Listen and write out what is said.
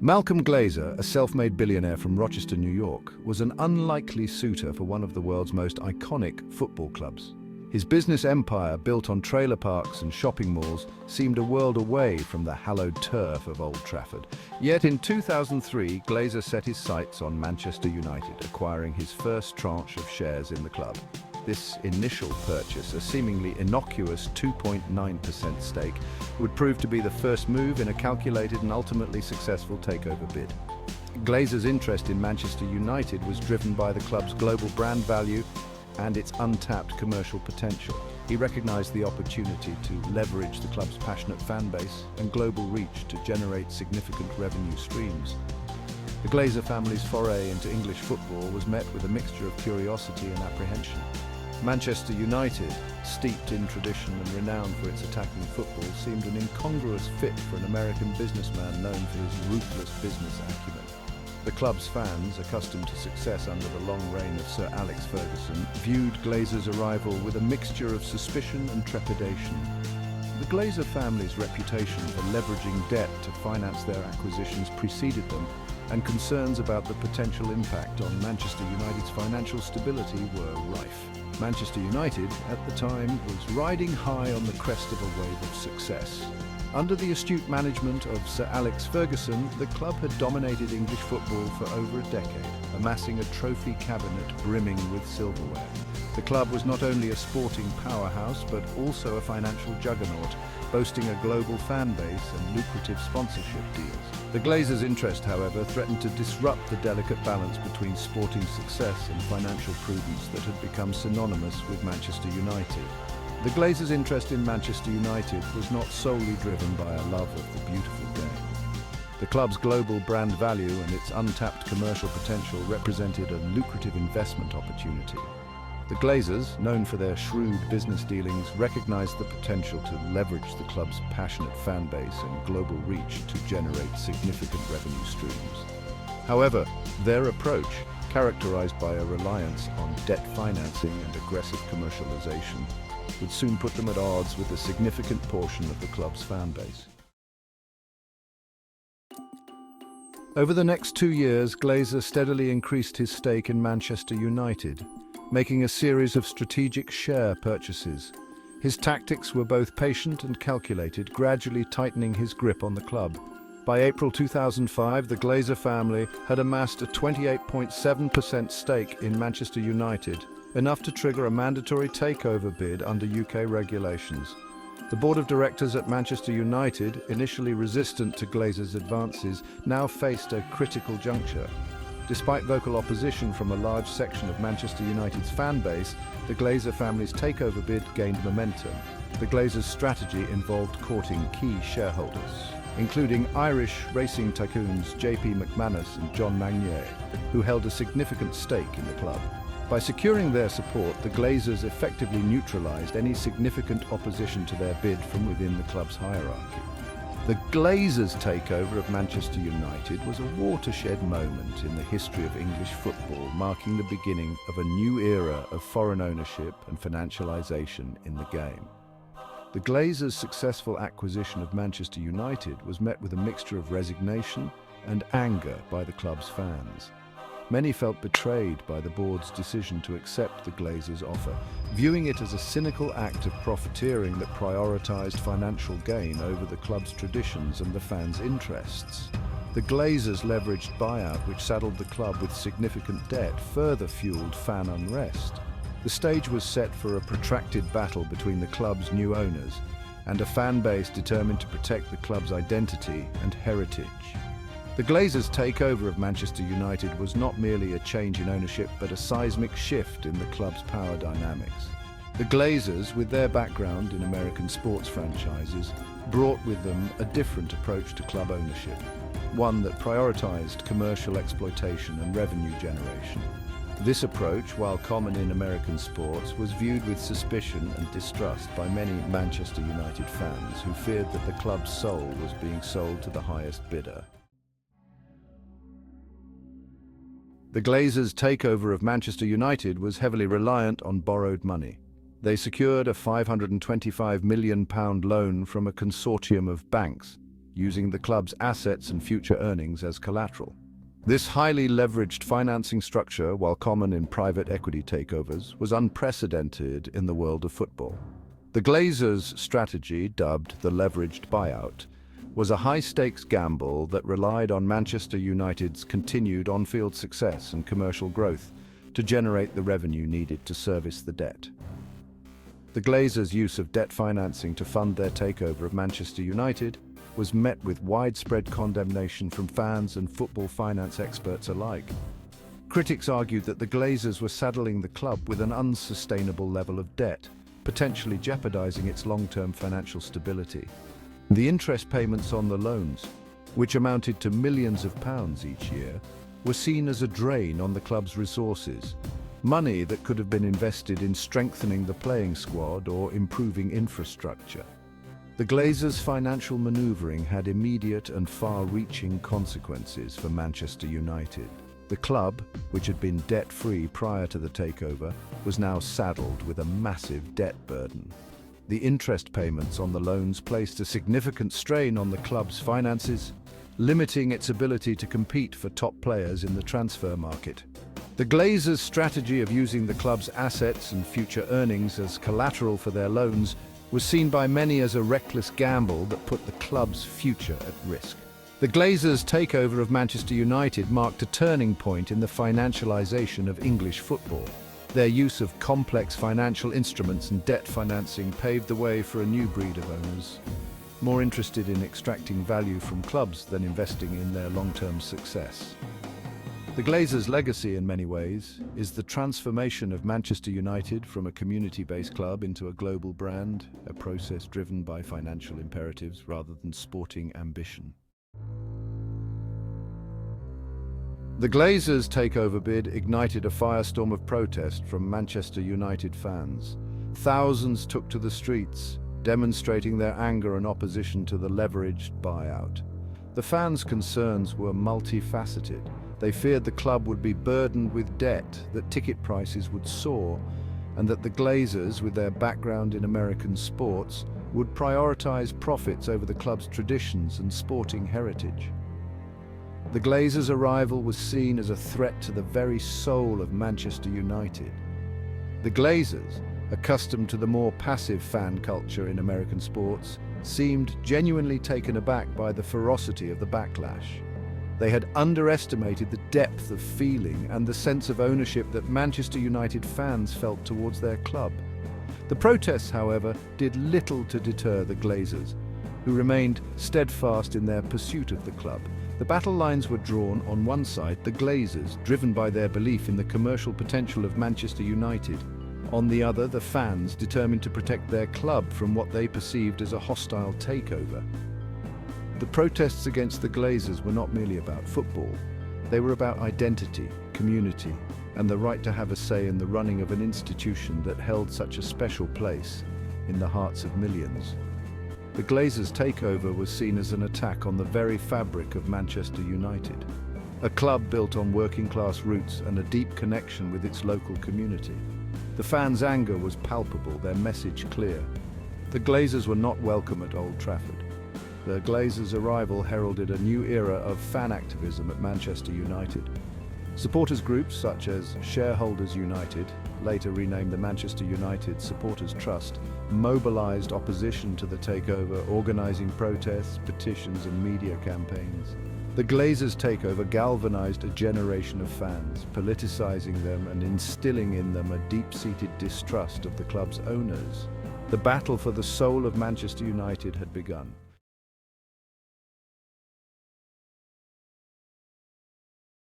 Malcolm Glazer, a self-made billionaire from Rochester, New York, was an unlikely suitor for one of the world's most iconic football clubs. His business empire, built on trailer parks and shopping malls, seemed a world away from the hallowed turf of Old Trafford. Yet in 2003, Glazer set his sights on Manchester United, acquiring his first tranche of shares in the club. This initial purchase, a seemingly innocuous 2.9% stake, would prove to be the first move in a calculated and ultimately successful takeover bid. Glazer's interest in Manchester United was driven by the club's global brand value and its untapped commercial potential. He recognized the opportunity to leverage the club's passionate fan base and global reach to generate significant revenue streams. The Glazer family's foray into English football was met with a mixture of curiosity and apprehension. Manchester United, steeped in tradition and renowned for its attacking football, seemed an incongruous fit for an American businessman known for his ruthless business acumen. The club's fans, accustomed to success under the long reign of Sir Alex Ferguson, viewed Glazer's arrival with a mixture of suspicion and trepidation. The Glazer family's reputation for leveraging debt to finance their acquisitions preceded them, and concerns about the potential impact on Manchester United's financial stability were rife. Manchester United, at the time, was riding high on the crest of a wave of success. Under the astute management of Sir Alex Ferguson, the club had dominated English football for over a decade, amassing a trophy cabinet brimming with silverware. The club was not only a sporting powerhouse, but also a financial juggernaut, boasting a global fan base and lucrative sponsorship deals. The Glazers' interest, however, threatened to disrupt the delicate balance between sporting success and financial prudence that had become synonymous with Manchester United. The Glazers' interest in Manchester United was not solely driven by a love of the beautiful game. The club's global brand value and its untapped commercial potential represented a lucrative investment opportunity. The Glazers, known for their shrewd business dealings, recognized the potential to leverage the club's passionate fan base and global reach to generate significant revenue streams. However, their approach, characterized by a reliance on debt financing and aggressive commercialization, would soon put them at odds with a significant portion of the club's fan base. Over the next 2 years, Glazer steadily increased his stake in Manchester United, making a series of strategic share purchases. His tactics were both patient and calculated, gradually tightening his grip on the club. By April 2005, the Glazer family had amassed a 28.7% stake in Manchester United, enough to trigger a mandatory takeover bid under UK regulations. The board of directors at Manchester United, initially resistant to Glazer's advances, now faced a critical juncture. Despite vocal opposition from a large section of Manchester United's fan base, the Glazer family's takeover bid gained momentum. The Glazers' strategy involved courting key shareholders, including Irish racing tycoons J.P. McManus and John Magnier, who held a significant stake in the club. By securing their support, the Glazers effectively neutralized any significant opposition to their bid from within the club's hierarchy. The Glazers' takeover of Manchester United was a watershed moment in the history of English football, marking the beginning of a new era of foreign ownership and financialization in the game. The Glazers' successful acquisition of Manchester United was met with a mixture of resignation and anger by the club's fans. Many felt betrayed by the board's decision to accept the Glazers' offer, viewing it as a cynical act of profiteering that prioritized financial gain over the club's traditions and the fans' interests. The Glazers' leveraged buyout, which saddled the club with significant debt, further fueled fan unrest. The stage was set for a protracted battle between the club's new owners and a fan base determined to protect the club's identity and heritage. The Glazers' takeover of Manchester United was not merely a change in ownership, but a seismic shift in the club's power dynamics. The Glazers, with their background in American sports franchises, brought with them a different approach to club ownership, one that prioritized commercial exploitation and revenue generation. This approach, while common in American sports, was viewed with suspicion and distrust by many Manchester United fans who feared that the club's soul was being sold to the highest bidder. The Glazers' takeover of Manchester United was heavily reliant on borrowed money. They secured a £525 million loan from a consortium of banks, using the club's assets and future earnings as collateral. This highly leveraged financing structure, while common in private equity takeovers, was unprecedented in the world of football. The Glazers' strategy, dubbed the leveraged buyout, was a high-stakes gamble that relied on Manchester United's continued on-field success and commercial growth to generate the revenue needed to service the debt. The Glazers' use of debt financing to fund their takeover of Manchester United was met with widespread condemnation from fans and football finance experts alike. Critics argued that the Glazers were saddling the club with an unsustainable level of debt, potentially jeopardizing its long-term financial stability. The interest payments on the loans, which amounted to millions of pounds each year, were seen as a drain on the club's resources, money that could have been invested in strengthening the playing squad or improving infrastructure. The Glazers' financial maneuvering had immediate and far-reaching consequences for Manchester United. The club, which had been debt-free prior to the takeover, was now saddled with a massive debt burden. The interest payments on the loans placed a significant strain on the club's finances, limiting its ability to compete for top players in the transfer market. The Glazers' strategy of using the club's assets and future earnings as collateral for their loans was seen by many as a reckless gamble that put the club's future at risk. The Glazers' takeover of Manchester United marked a turning point in the financialization of English football. Their use of complex financial instruments and debt financing paved the way for a new breed of owners, more interested in extracting value from clubs than investing in their long-term success. The Glazers' legacy, in many ways, is the transformation of Manchester United from a community-based club into a global brand, a process driven by financial imperatives rather than sporting ambition. The Glazers' takeover bid ignited a firestorm of protest from Manchester United fans. Thousands took to the streets, demonstrating their anger and opposition to the leveraged buyout. The fans' concerns were multifaceted. They feared the club would be burdened with debt, that ticket prices would soar, and that the Glazers, with their background in American sports, would prioritize profits over the club's traditions and sporting heritage. The Glazers' arrival was seen as a threat to the very soul of Manchester United. The Glazers, accustomed to the more passive fan culture in American sports, seemed genuinely taken aback by the ferocity of the backlash. They had underestimated the depth of feeling and the sense of ownership that Manchester United fans felt towards their club. The protests, however, did little to deter the Glazers, who remained steadfast in their pursuit of the club. The battle lines were drawn on one side, the Glazers, driven by their belief in the commercial potential of Manchester United. On the other, the fans, determined to protect their club from what they perceived as a hostile takeover. The protests against the Glazers were not merely about football. They were about identity, community, and the right to have a say in the running of an institution that held such a special place in the hearts of millions. The Glazers' takeover was seen as an attack on the very fabric of Manchester United, a club built on working-class roots and a deep connection with its local community. The fans' anger was palpable, their message clear. The Glazers were not welcome at Old Trafford. The Glazers' arrival heralded a new era of fan activism at Manchester United. Supporters groups such as Shareholders United, later renamed the Manchester United Supporters Trust, mobilized opposition to the takeover, organizing protests, petitions, and media campaigns. The Glazers' takeover galvanized a generation of fans, politicizing them and instilling in them a deep-seated distrust of the club's owners. The battle for the soul of Manchester United had begun.